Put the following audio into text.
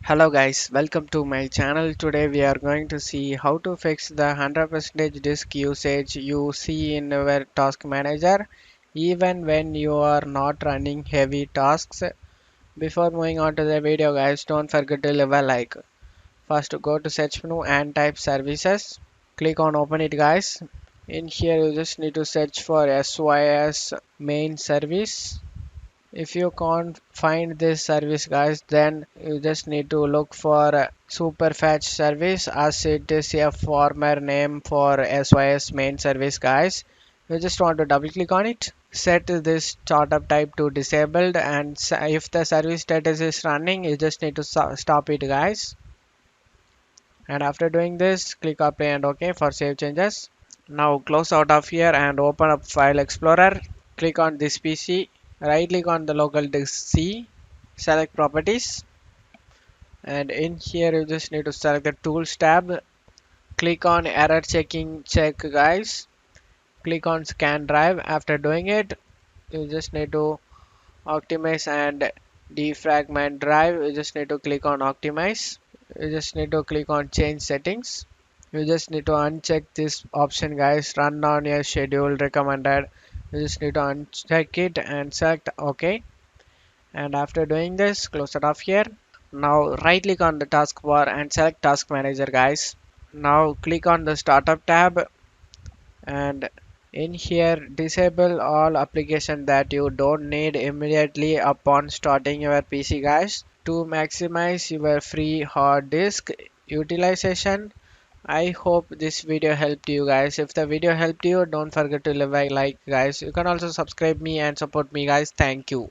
Hello guys, welcome to my channel. Today we are going to see how to fix the 100% disk usage you see in our task manager even when you are not running heavy tasks. Before moving on to the video guys, don't forget to leave a like. First go to search menu and type services. Click on open it guys. In here you just need to search for SYS main service. If you can't find this service guys, then you just need to look for SuperFetch service, as it is a former name for SYS main service guys. You just want to double click on it, set this startup type to disabled, and if the service status is running you just need to stop it guys. And after doing this, click apply and OK for save changes. Now close out of here and open up File Explorer. Click on this PC, right click on the local disk C, select properties, and in here you just need to select the tools tab. Click on error checking check guys. Click on scan drive. After doing it, you just need to optimize and defragment drive. You just need to click on optimize. You just need to click on change settings. You just need to uncheck this option guys, run on your schedule recommended. You just need to uncheck it and select OK. And after doing this, close it off here. Now right click on the taskbar and select task manager guys. Now click on the startup tab, and in here disable all application that you don't need immediately upon starting your PC guys, to maximize your free hard disk utilization. I hope this video helped you guys. If the video helped you, don't forget to leave a like guys. You can also subscribe me and support me guys. Thank you.